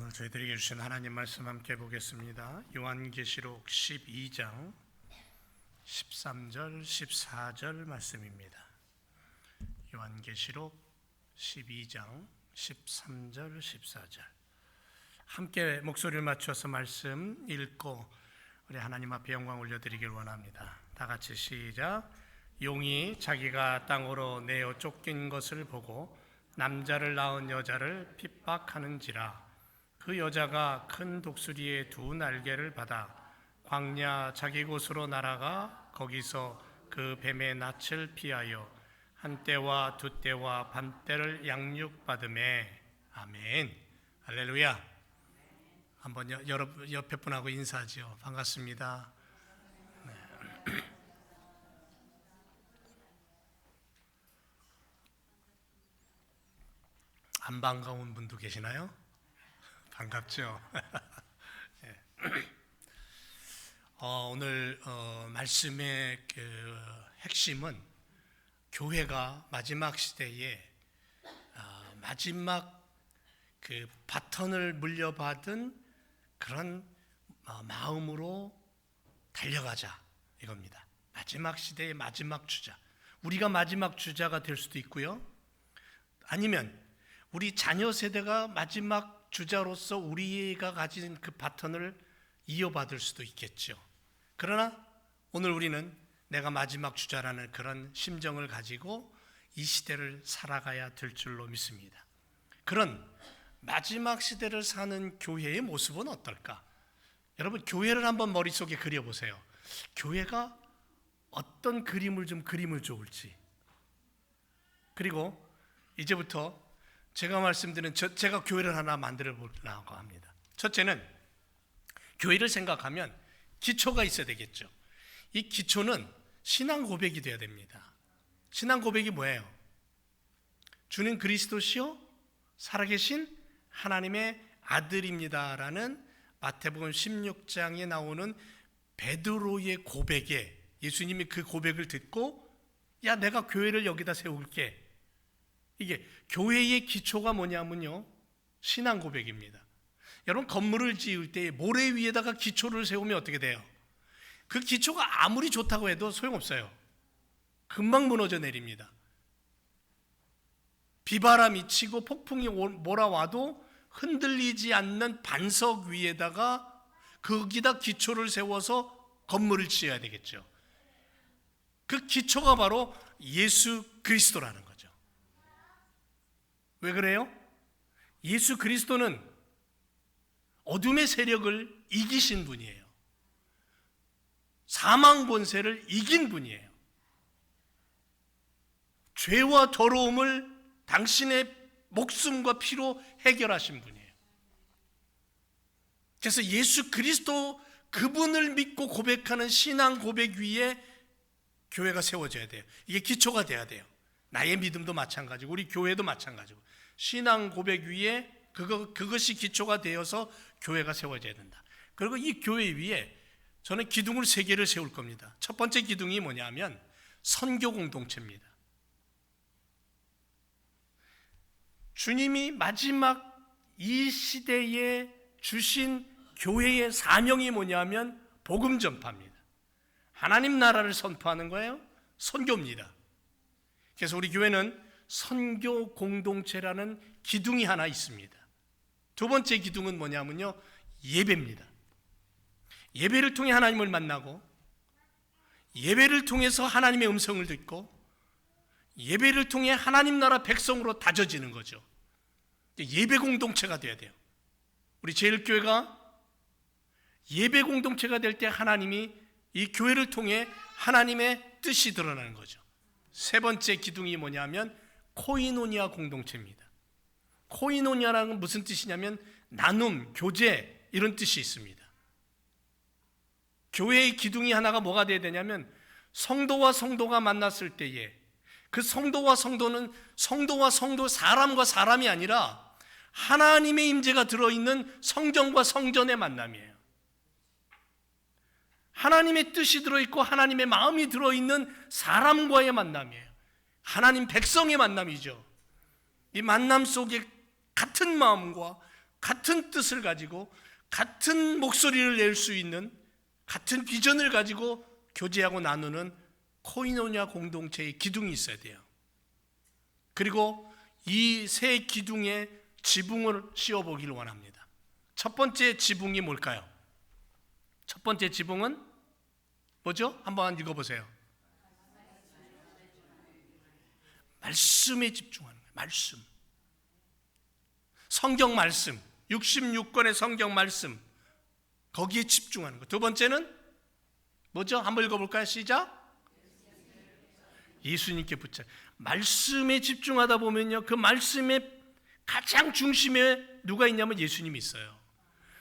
오늘 저희들에게 주신 하나님 말씀 함께 보겠습니다. 요한계시록 12장 13절 14절 말씀입니다. 요한계시록 12장 13절 14절 함께 목소리를 맞춰서 말씀 읽고 우리 하나님 앞에 영광 올려드리길 원합니다. 다 같이 시작. 용이 자기가 땅으로 내어 쫓긴 것을 보고 남자를 낳은 여자를 핍박하는지라. 그 여자가 큰 독수리의 두 날개를 받아 광야 자기 곳으로 날아가 거기서 그 뱀의 낯을 피하여 한때와 두때와 반때를 양육받으매. 아멘. 할렐루야. 한번 여러분 옆에 분하고 인사하죠. 반갑습니다. 네. 안 반가운 분도 계시나요? 반갑죠. 네. 오늘 말씀의 그 핵심은 교회가 마지막 시대에 마지막 그 바턴을 물려받은 그런 마음으로 달려가자 이겁니다. 마지막 시대의 마지막 주자. 우리가 마지막 주자가 될 수도 있고요. 아니면 우리 자녀 세대가 마지막 주자로서 우리가 가진 그 바턴을 이어받을 수도 있겠죠. 그러나 오늘 우리는 내가 마지막 주자라는 그런 심정을 가지고 이 시대를 살아가야 될 줄로 믿습니다. 그런 마지막 시대를 사는 교회의 모습은 어떨까? 여러분, 교회를 한번 머릿속에 그려보세요. 교회가 어떤 그림을 좋을지. 그리고 이제부터 제가 말씀드린 제가 교회를 하나 만들어 보려고 합니다. 첫째는 교회를 생각하면 기초가 있어야 되겠죠. 이 기초는 신앙 고백이 되어야 됩니다. 신앙 고백이 뭐예요? 주는 그리스도시요 살아계신 하나님의 아들입니다라는 마태복음 16장에 나오는 베드로의 고백에 예수님이 그 고백을 듣고 야 내가 교회를 여기다 세울게. 이게 교회의 기초가 뭐냐면요, 신앙 고백입니다. 여러분, 건물을 지을 때 모래 위에다가 기초를 세우면 어떻게 돼요? 그 기초가 아무리 좋다고 해도 소용없어요. 금방 무너져 내립니다. 비바람이 치고 폭풍이 몰아와도 흔들리지 않는 반석 위에다가 거기다 기초를 세워서 건물을 지어야 되겠죠. 그 기초가 바로 예수 그리스도라는 거죠. 왜 그래요? 예수 그리스도는 어둠의 세력을 이기신 분이에요. 사망 권세를 이긴 분이에요. 죄와 더러움을 당신의 목숨과 피로 해결하신 분이에요. 그래서 예수 그리스도 그분을 믿고 고백하는 신앙 고백 위에 교회가 세워져야 돼요. 이게 기초가 돼야 돼요. 나의 믿음도 마찬가지고 우리 교회도 마찬가지고 신앙 고백 위에 그것이 기초가 되어서 교회가 세워져야 된다. 그리고 이 교회 위에 저는 기둥을 3개를 세울 겁니다. 첫 번째 기둥이 뭐냐면 선교 공동체입니다. 주님이 마지막 이 시대에 주신 교회의 사명이 뭐냐면 복음 전파입니다. 하나님 나라를 선포하는 거예요. 선교입니다. 그래서 우리 교회는 선교 공동체라는 기둥이 하나 있습니다. 두 번째 기둥은 뭐냐면요, 예배입니다. 예배를 통해 하나님을 만나고 예배를 통해서 하나님의 음성을 듣고 예배를 통해 하나님 나라 백성으로 다져지는 거죠. 예배 공동체가 돼야 돼요. 우리 제일교회가 예배 공동체가 될 때 하나님이 이 교회를 통해 하나님의 뜻이 드러나는 거죠. 세 번째 기둥이 뭐냐면 코이노니아 공동체입니다. 코이노니아라는 건 무슨 뜻이냐면 나눔, 교제 이런 뜻이 있습니다. 교회의 기둥이 하나가 뭐가 돼야 되냐면 성도와 성도가 만났을 때에 그 성도와 성도는 성도와 성도, 사람과 사람이 아니라 하나님의 임재가 들어있는 성전과 성전의 만남이에요. 하나님의 뜻이 들어있고 하나님의 마음이 들어있는 사람과의 만남이에요. 하나님 백성의 만남이죠. 이 만남 속에 같은 마음과 같은 뜻을 가지고 같은 목소리를 낼 수 있는 같은 비전을 가지고 교제하고 나누는 코이노냐 공동체의 기둥이 있어야 돼요. 그리고 이 세 기둥에 지붕을 씌워보기를 원합니다. 첫 번째 지붕이 뭘까요? 첫 번째 지붕은 뭐죠? 한번 읽어보세요. 말씀에 집중하는 거예요. 말씀. 성경 말씀, 66권의 성경 말씀, 거기에 집중하는 거. 두 번째는 뭐죠? 한번 읽어볼까요? 시작. 예수님께 붙여. 말씀에 집중하다 보면요, 그 말씀의 가장 중심에 누가 있냐면 예수님이 있어요.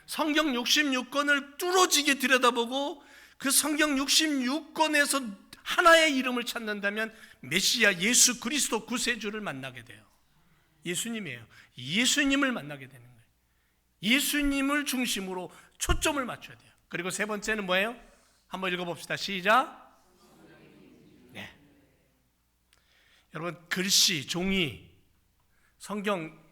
성경 66권을 뚫어지게 들여다보고 그 성경 66권에서 하나의 이름을 찾는다면 메시아 예수 그리스도 구세주를 만나게 돼요. 예수님이에요. 예수님을 만나게 되는 거예요. 예수님을 중심으로 초점을 맞춰야 돼요. 그리고 세 번째는 뭐예요? 한번 읽어봅시다. 시작. 네. 여러분, 글씨, 종이, 성경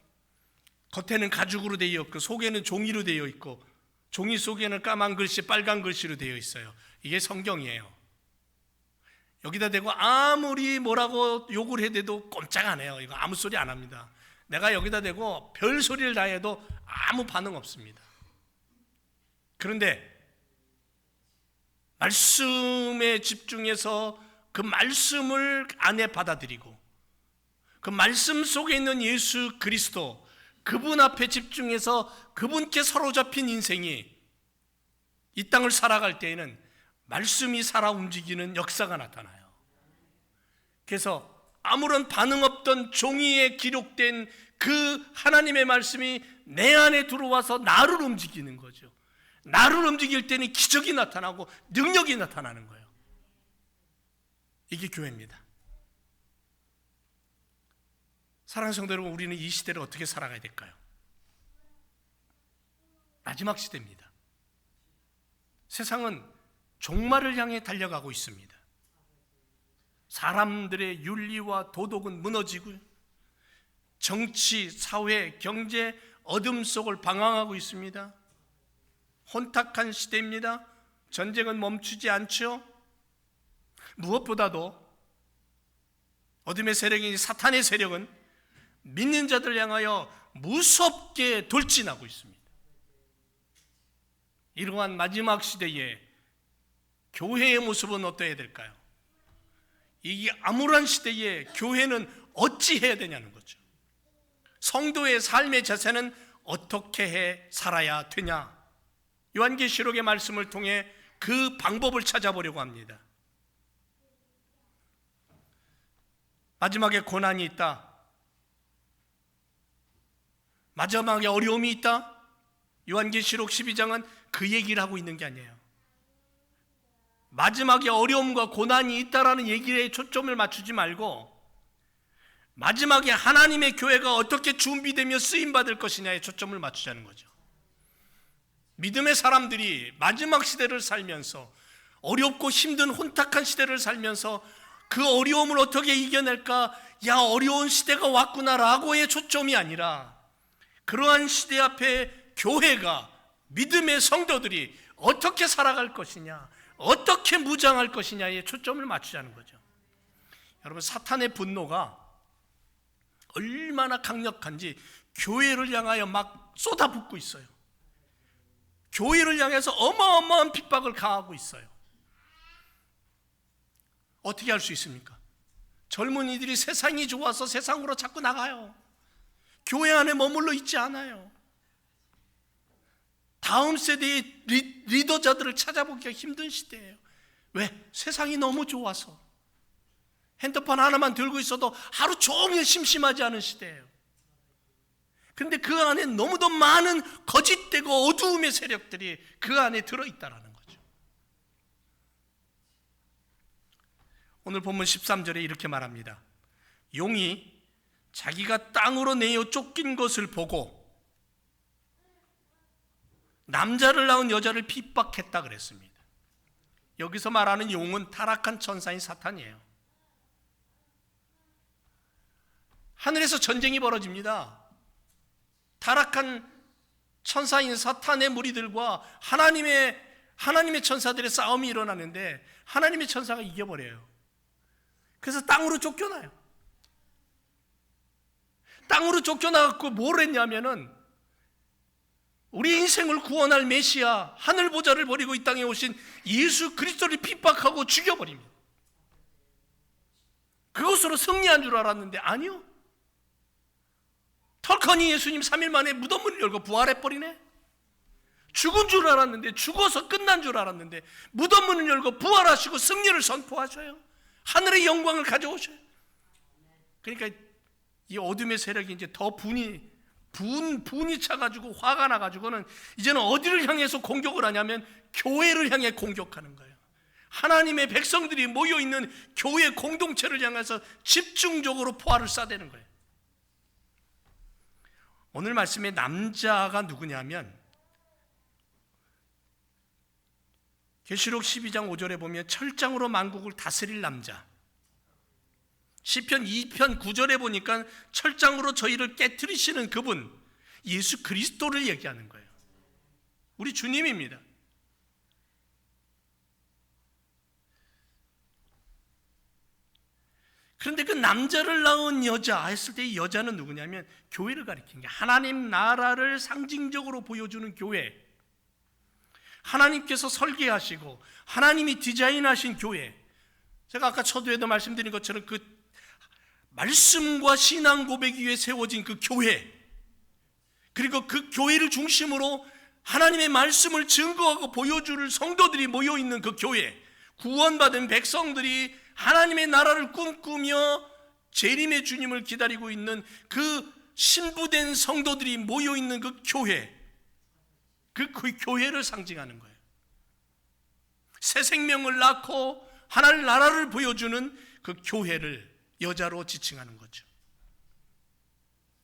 겉에는 가죽으로 되어 있고 속에는 종이로 되어 있고 종이 속에는 까만 글씨, 빨간 글씨로 되어 있어요. 이게 성경이에요. 여기다 대고 아무리 뭐라고 욕을 해대도 꼼짝 안 해요. 이거 아무 소리 안 합니다. 내가 여기다 대고 별 소리를 다 해도 아무 반응 없습니다. 그런데 말씀에 집중해서 그 말씀을 안에 받아들이고 그 말씀 속에 있는 예수 그리스도, 그분 앞에 집중해서 그분께 사로잡힌 인생이 이 땅을 살아갈 때에는 말씀이 살아 움직이는 역사가 나타나요. 그래서 아무런 반응 없던 종이에 기록된 그 하나님의 말씀이 내 안에 들어와서 나를 움직이는 거죠. 나를 움직일 때는 기적이 나타나고 능력이 나타나는 거예요. 이게 교회입니다. 사랑하는 성도 여러분, 우리는 이 시대를 어떻게 살아가야 될까요? 마지막 시대입니다. 세상은 종말을 향해 달려가고 있습니다. 사람들의 윤리와 도덕은 무너지고 정치, 사회, 경제 어둠 속을 방황하고 있습니다. 혼탁한 시대입니다. 전쟁은 멈추지 않죠. 무엇보다도 어둠의 세력인 사탄의 세력은 믿는 자들 향하여 무섭게 돌진하고 있습니다. 이러한 마지막 시대에 교회의 모습은 어떠해야 될까요? 이 암울한 시대에 교회는 어찌 해야 되냐는 거죠. 성도의 삶의 자세는 어떻게 해 살아야 되냐? 요한계시록의 말씀을 통해 그 방법을 찾아보려고 합니다. 마지막에 고난이 있다. 마지막에 어려움이 있다. 요한계시록 12장은 그 얘기를 하고 있는 게 아니에요. 마지막에 어려움과 고난이 있다라는 얘기에 초점을 맞추지 말고 마지막에 하나님의 교회가 어떻게 준비되며 쓰임받을 것이냐에 초점을 맞추자는 거죠. 믿음의 사람들이 마지막 시대를 살면서 어렵고 힘든 혼탁한 시대를 살면서 그 어려움을 어떻게 이겨낼까? 야, 어려운 시대가 왔구나라고의 초점이 아니라 그러한 시대 앞에 교회가, 믿음의 성도들이 어떻게 살아갈 것이냐, 어떻게 무장할 것이냐에 초점을 맞추자는 거죠. 여러분, 사탄의 분노가 얼마나 강력한지 교회를 향하여 막 쏟아붓고 있어요. 교회를 향해서 어마어마한 핍박을 가하고 있어요. 어떻게 할 수 있습니까? 젊은이들이 세상이 좋아서 세상으로 자꾸 나가요. 교회 안에 머물러 있지 않아요. 다음 세대의 리더자들을 찾아보기가 힘든 시대예요. 왜? 세상이 너무 좋아서. 핸드폰 하나만 들고 있어도 하루 종일 심심하지 않은 시대예요. 그런데 그 안에 너무도 많은 거짓되고 어두움의 세력들이 그 안에 들어있다는 거죠. 오늘 본문 13절에 이렇게 말합니다. 용이 자기가 땅으로 내어 쫓긴 것을 보고 남자를 낳은 여자를 핍박했다 그랬습니다. 여기서 말하는 용은 타락한 천사인 사탄이에요. 하늘에서 전쟁이 벌어집니다. 타락한 천사인 사탄의 무리들과 하나님의 천사들의 싸움이 일어나는데 하나님의 천사가 이겨버려요. 그래서 땅으로 쫓겨나요. 땅으로 쫓겨나갖고 뭘 했냐면은 우리 인생을 구원할 메시아, 하늘 보좌를 버리고 이 땅에 오신 예수 그리스도를 핍박하고 죽여버립니다. 그것으로 승리한 줄 알았는데 아니요. 털커니 예수님 3일 만에 무덤문을 열고 부활해버리네. 죽은 줄 알았는데, 죽어서 끝난 줄 알았는데 무덤문을 열고 부활하시고 승리를 선포하셔요. 하늘의 영광을 가져오셔요. 그러니까 이 어둠의 세력이 이제 더 분이 차가지고 화가 나가지고는 이제는 어디를 향해서 공격을 하냐면 교회를 향해 공격하는 거예요. 하나님의 백성들이 모여있는 교회 공동체를 향해서 집중적으로 포화를 쏴대는 거예요. 오늘 말씀의 남자가 누구냐면 계시록 12장 5절에 보면 철장으로 만국을 다스릴 남자, 시편 2편 9절에 보니까 철장으로 저희를 깨트리시는 그분, 예수 그리스도를 얘기하는 거예요. 우리 주님입니다. 그런데 그 남자를 낳은 여자 했을 때 이 여자는 누구냐면 교회를 가리키는 게 하나님 나라를 상징적으로 보여주는 교회, 하나님께서 설계하시고 하나님이 디자인하신 교회. 제가 아까 초두에도 말씀드린 것처럼 그 말씀과 신앙 고백 위에 세워진 그 교회, 그리고 그 교회를 중심으로 하나님의 말씀을 증거하고 보여줄 성도들이 모여있는 그 교회, 구원받은 백성들이 하나님의 나라를 꿈꾸며 재림의 주님을 기다리고 있는 그 신부된 성도들이 모여있는 그 교회, 그 교회를 상징하는 거예요. 새 생명을 낳고 하나님 나라를 보여주는 그 교회를 여자로 지칭하는 거죠.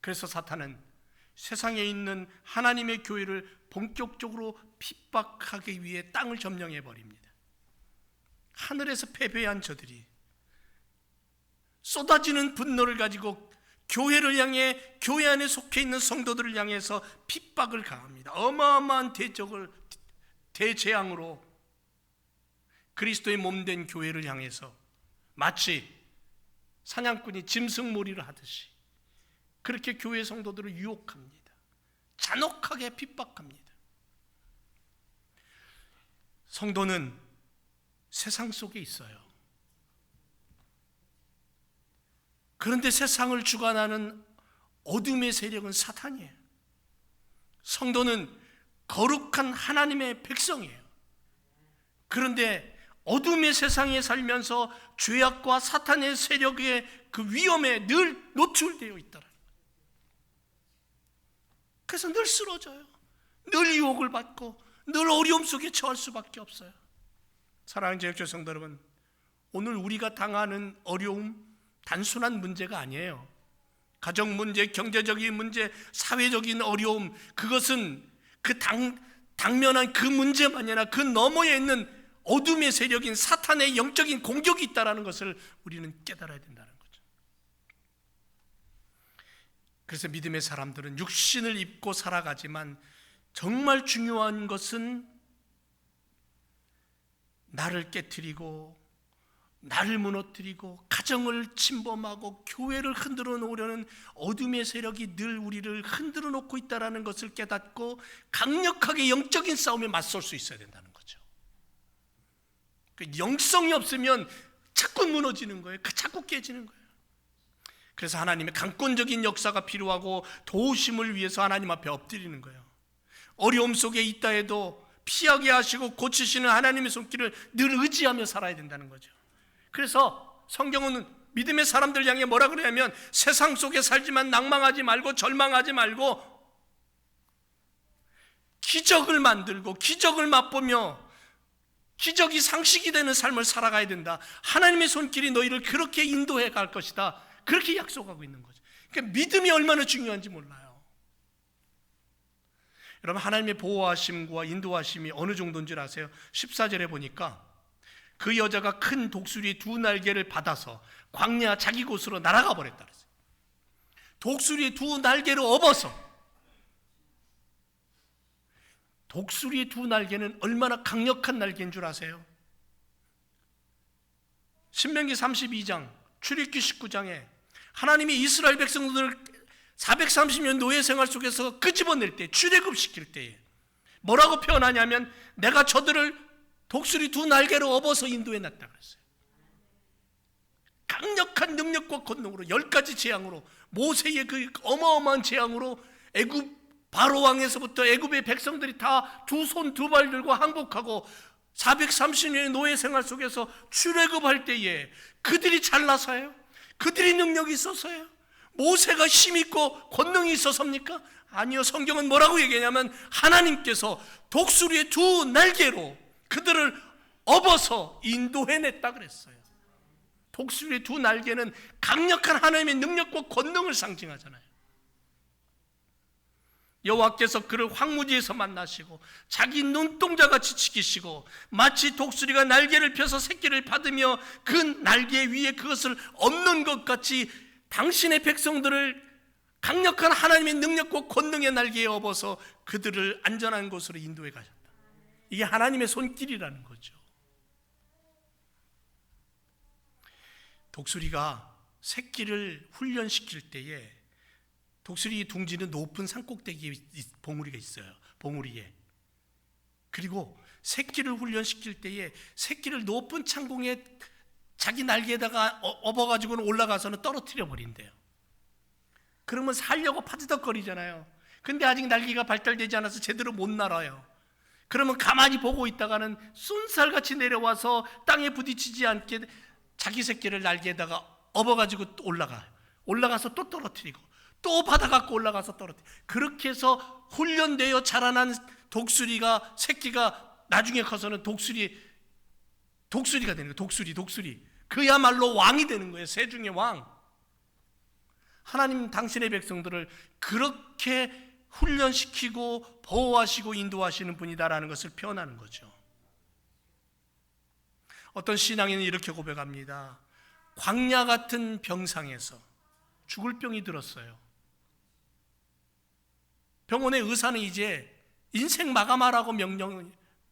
그래서 사탄은 세상에 있는 하나님의 교회를 본격적으로 핍박하기 위해 땅을 점령해 버립니다. 하늘에서 패배한 저들이 쏟아지는 분노를 가지고 교회를 향해, 교회 안에 속해 있는 성도들을 향해서 핍박을 가합니다. 어마어마한 대재앙으로 그리스도의 몸된 교회를 향해서 마치 사냥꾼이 짐승몰이를 하듯이 그렇게 교회 성도들을 유혹합니다. 잔혹하게 핍박합니다. 성도는 세상 속에 있어요. 그런데 세상을 주관하는 어둠의 세력은 사탄이에요. 성도는 거룩한 하나님의 백성이에요. 그런데 어둠의 세상에 살면서 죄악과 사탄의 세력의 그 위험에 늘 노출되어 있다는 거예요. 그래서 늘 쓰러져요. 늘 유혹을 받고 늘 어려움 속에 처할 수밖에 없어요. 사랑하는 제역교 성도 여러분, 오늘 우리가 당하는 어려움 단순한 문제가 아니에요. 가정 문제, 경제적인 문제, 사회적인 어려움, 그것은 그 당면한 그 문제만이 아니라 그 너머에 있는 어둠의 세력인 사탄의 영적인 공격이 있다는 것을 우리는 깨달아야 된다는 거죠. 그래서 믿음의 사람들은 육신을 입고 살아가지만 정말 중요한 것은 나를 깨트리고 나를 무너뜨리고 가정을 침범하고 교회를 흔들어 놓으려는 어둠의 세력이 늘 우리를 흔들어 놓고 있다는 것을 깨닫고 강력하게 영적인 싸움에 맞설 수 있어야 된다는 거죠. 영성이 없으면 자꾸 무너지는 거예요. 자꾸 깨지는 거예요. 그래서 하나님의 강권적인 역사가 필요하고 도우심을 위해서 하나님 앞에 엎드리는 거예요. 어려움 속에 있다 해도 피하게 하시고 고치시는 하나님의 손길을 늘 의지하며 살아야 된다는 거죠. 그래서 성경은 믿음의 사람들 향해 뭐라 그러냐면 세상 속에 살지만 낭망하지 말고 절망하지 말고 기적을 만들고 기적을 맛보며 기적이 상식이 되는 삶을 살아가야 된다. 하나님의 손길이 너희를 그렇게 인도해 갈 것이다. 그렇게 약속하고 있는 거죠. 그러니까 믿음이 얼마나 중요한지 몰라요. 여러분, 하나님의 보호하심과 인도하심이 어느 정도인 줄 아세요? 14절에 보니까 그 여자가 큰 독수리의 두 날개를 받아서 광야 자기 곳으로 날아가 버렸다 그랬어요. 독수리의 두 날개를 업어서 독수리의 두 날개는 얼마나 강력한 날개인 줄 아세요? 신명기 32장, 출애굽기 19장에 하나님이 이스라엘 백성들을 430년 노예 생활 속에서 끄집어낼 때, 출애굽시킬 때에 뭐라고 표현하냐면 내가 저들을 독수리 두 날개로 업어서 인도해 놨다 그랬어요. 강력한 능력과 권능으로 10가지 재앙으로, 모세의 그 어마어마한 재앙으로 애굽 바로 왕에서부터 애굽의 백성들이 다 두 손 두 발 들고 항복하고 430년의 노예 생활 속에서 출애굽할 때에 그들이 잘나서요? 그들이 능력이 있어서요? 모세가 힘있고 권능이 있어서입니까? 아니요. 성경은 뭐라고 얘기하냐면 하나님께서 독수리의 두 날개로 그들을 업어서 인도해냈다 그랬어요. 독수리의 두 날개는 강력한 하나님의 능력과 권능을 상징하잖아요. 여호와께서 그를 황무지에서 만나시고 자기 눈동자같이 지키시고 마치 독수리가 날개를 펴서 새끼를 받으며 그 날개 위에 그것을 엎는 것 같이 당신의 백성들을 강력한 하나님의 능력과 권능의 날개에 업어서 그들을 안전한 곳으로 인도해 가셨다. 이게 하나님의 손길이라는 거죠. 독수리가 새끼를 훈련시킬 때에 독수리 둥지는 높은 산꼭대기에 봉우리가 있어요. 봉우리에. 그리고 새끼를 훈련시킬 때에 새끼를 높은 창공에 자기 날개에다가 업어가지고는 올라가서는 떨어뜨려 버린대요. 그러면 살려고 파드덕거리잖아요. 근데 아직 날개가 발달되지 않아서 제대로 못 날아요. 그러면 가만히 보고 있다가는 쏜살같이 내려와서 땅에 부딪히지 않게 자기 새끼를 날개에다가 업어가지고 또 올라가서 또 떨어뜨리고 또 받아갖고 올라가서 떨어뜨리고, 그렇게 해서 훈련되어 자라난 독수리가, 새끼가 나중에 커서는 독수리가 되는 거예요. 독수리. 그야말로 왕이 되는 거예요. 새 중의 왕. 하나님 당신의 백성들을 그렇게 훈련시키고 보호하시고 인도하시는 분이다라는 것을 표현하는 거죠. 어떤 신앙인은 이렇게 고백합니다. 광야 같은 병상에서 죽을 병이 들었어요. 병원의 의사는 이제 인생 마감하라고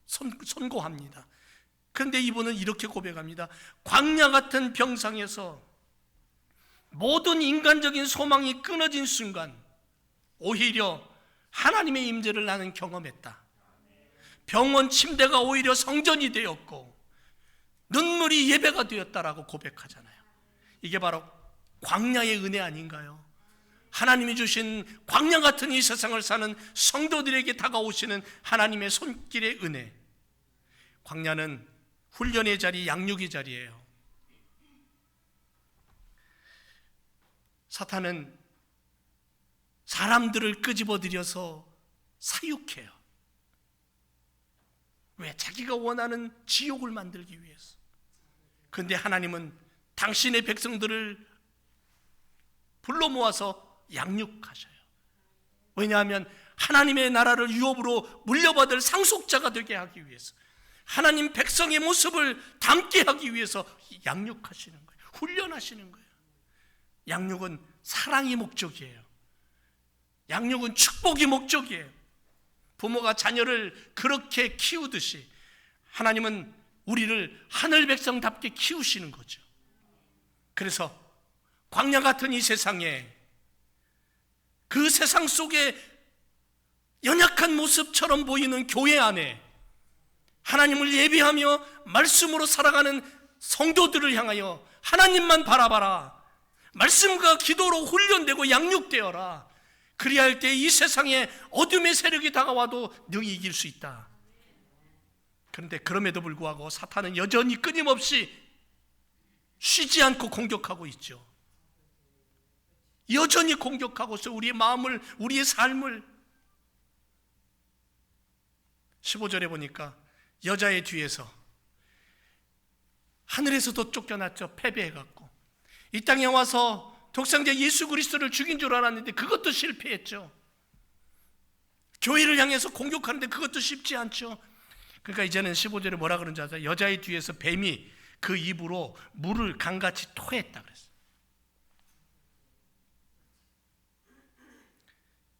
선고합니다. 그런데 이분은 이렇게 고백합니다. 광야 같은 병상에서 모든 인간적인 소망이 끊어진 순간 오히려 하나님의 임재를 나는 경험했다. 병원 침대가 오히려 성전이 되었고 눈물이 예배가 되었다라고 고백하잖아요. 이게 바로 광야의 은혜 아닌가요? 하나님이 주신 광야 같은 이 세상을 사는 성도들에게 다가오시는 하나님의 손길의 은혜. 광야는 훈련의 자리, 양육의 자리예요. 사탄은 사람들을 끄집어들여서 사육해요. 왜? 자기가 원하는 지옥을 만들기 위해서. 그런데 하나님은 당신의 백성들을 불러 모아서 양육하셔요. 왜냐하면 하나님의 나라를 유업으로 물려받을 상속자가 되게 하기 위해서, 하나님 백성의 모습을 담게 하기 위해서 양육하시는 거예요. 훈련하시는 거예요. 양육은 사랑이 목적이에요. 양육은 축복이 목적이에요. 부모가 자녀를 그렇게 키우듯이 하나님은 우리를 하늘 백성답게 키우시는 거죠. 그래서 광야 같은 이 세상에, 그 세상 속에 연약한 모습처럼 보이는 교회 안에 하나님을 예배하며 말씀으로 살아가는 성도들을 향하여 하나님만 바라봐라. 말씀과 기도로 훈련되고 양육되어라. 그리할 때 이 세상에 어둠의 세력이 다가와도 능히 이길 수 있다. 그런데 그럼에도 불구하고 사탄은 여전히 끊임없이 쉬지 않고 공격하고 있죠. 여전히 공격하고서 우리의 마음을, 우리의 삶을. 15절에 보니까 여자의 뒤에서, 하늘에서도 쫓겨났죠. 패배해갖고 이 땅에 와서 독생자 예수 그리스도를 죽인 줄 알았는데 그것도 실패했죠. 교회를 향해서 공격하는데 그것도 쉽지 않죠. 그러니까 이제는 15절에 뭐라 그런지 아세요? 여자의 뒤에서 뱀이 그 입으로 물을 강같이 토했다 그랬어요.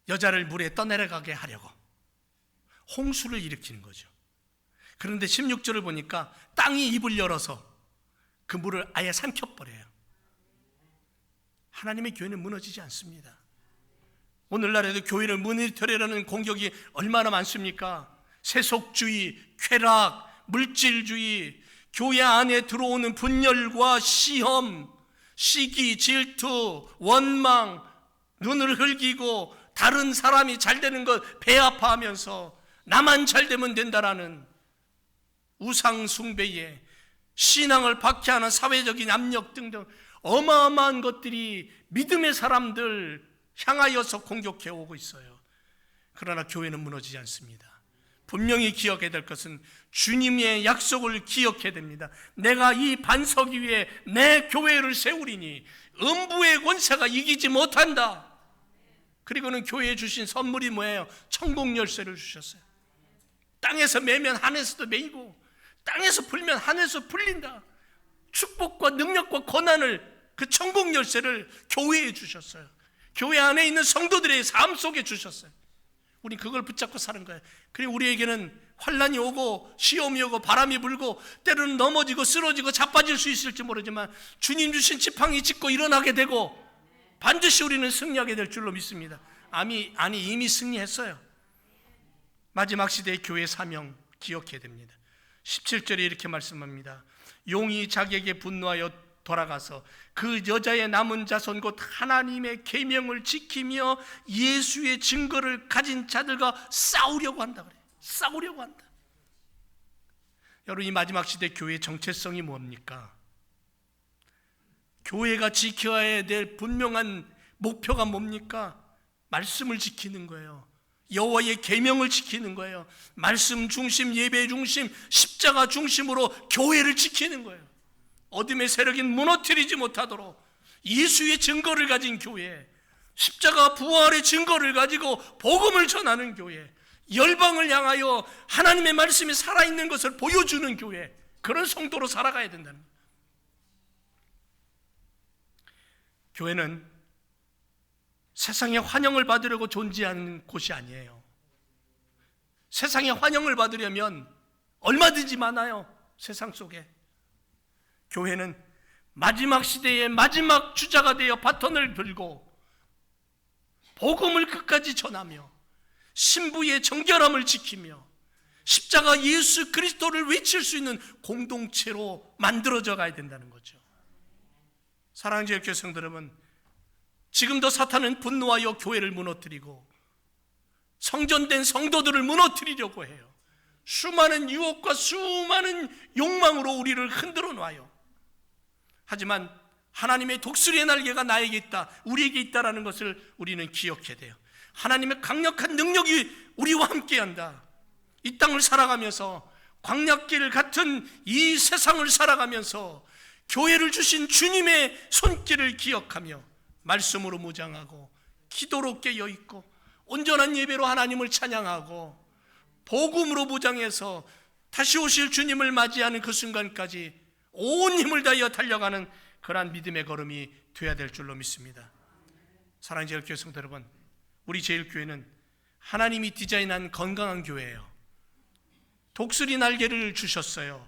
여자를 물에 떠내려가게 하려고, 홍수를 일으키는 거죠. 그런데 16절을 보니까 땅이 입을 열어서 그 물을 아예 삼켜버려요. 하나님의 교회는 무너지지 않습니다. 오늘날에도 교회를 무너뜨리려는 공격이 얼마나 많습니까? 세속주의, 쾌락, 물질주의, 교회 안에 들어오는 분열과 시험, 시기, 질투, 원망, 눈을 흘기고 다른 사람이 잘 되는 것 배아파하면서 나만 잘 되면 된다라는 우상 숭배에 신앙을 박해하는 사회적인 압력 등등 어마어마한 것들이 믿음의 사람들 향하여서 공격해 오고 있어요. 그러나 교회는 무너지지 않습니다. 분명히 기억해야 될 것은 주님의 약속을 기억해야 됩니다. 내가 이 반석 위에 내 교회를 세우리니 음부의 권세가 이기지 못한다. 그리고는 교회에 주신 선물이 뭐예요? 천국 열쇠를 주셨어요. 땅에서 매면 하늘에서도 매이고 땅에서 풀면 하늘에서 풀린다. 축복과 능력과 권한을, 그 천국 열쇠를 교회에 주셨어요. 교회 안에 있는 성도들의 삶 속에 주셨어요. 우리 그걸 붙잡고 사는 거예요. 그리고 우리에게는 환난이 오고 시험이 오고 바람이 불고 때로는 넘어지고 쓰러지고 자빠질 수 있을지 모르지만 주님 주신 지팡이 짚고 일어나게 되고 반드시 우리는 승리하게 될 줄로 믿습니다. 아니 이미 승리했어요. 마지막 시대의 교회 사명 기억해야 됩니다. 17절에 이렇게 말씀합니다. 용이 자기에게 분노하여 돌아가서 그 여자의 남은 자손 곧 하나님의 계명을 지키며 예수의 증거를 가진 자들과 싸우려고 한다 그래요. 싸우려고 한다. 여러분, 이 마지막 시대 교회의 정체성이 뭡니까? 교회가 지켜야 될 분명한 목표가 뭡니까? 말씀을 지키는 거예요. 여호와의 계명을 지키는 거예요. 말씀 중심, 예배 중심, 십자가 중심으로 교회를 지키는 거예요. 어둠의 세력이 무너뜨리지 못하도록 예수의 증거를 가진 교회, 십자가 부활의 증거를 가지고 복음을 전하는 교회, 열방을 향하여 하나님의 말씀이 살아있는 것을 보여주는 교회, 그런 성도로 살아가야 된다는 거예요. 교회는 세상의 환영을 받으려고 존재하는 곳이 아니에요. 세상의 환영을 받으려면 얼마든지 많아요. 세상 속에. 교회는 마지막 시대의 마지막 주자가 되어 바톤을 들고 복음을 끝까지 전하며 신부의 정결함을 지키며 십자가 예수 그리스도를 외칠 수 있는 공동체로 만들어져 가야 된다는 거죠. 사랑하는 제일교회 성도 여러분, 지금도 사탄은 분노하여 교회를 무너뜨리고 성전된 성도들을 무너뜨리려고 해요. 수많은 유혹과 수많은 욕망으로 우리를 흔들어 놔요. 하지만 하나님의 독수리의 날개가 나에게 있다, 우리에게 있다라는 것을 우리는 기억해야 돼요. 하나님의 강력한 능력이 우리와 함께한다. 이 땅을 살아가면서 광야길 같은 이 세상을 살아가면서 교회를 주신 주님의 손길을 기억하며 말씀으로 무장하고 기도로 깨어있고 온전한 예배로 하나님을 찬양하고 복음으로 무장해서 다시 오실 주님을 맞이하는 그 순간까지 온 힘을 다하여 달려가는 그러한 믿음의 걸음이 되어야 될 줄로 믿습니다. 사랑하는 제일교회 성도 여러분, 우리 제일교회는 하나님이 디자인한 건강한 교회예요. 독수리 날개를 주셨어요.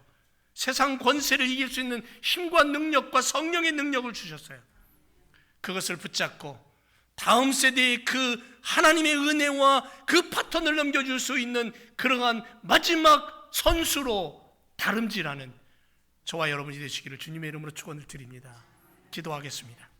세상 권세를 이길 수 있는 힘과 능력과 성령의 능력을 주셨어요. 그것을 붙잡고 다음 세대의 그 하나님의 은혜와 그 파턴을 넘겨줄 수 있는 그러한 마지막 선수로 다름질하는 저와 여러분이 되시기를 주님의 이름으로 축원을 드립니다. 기도하겠습니다.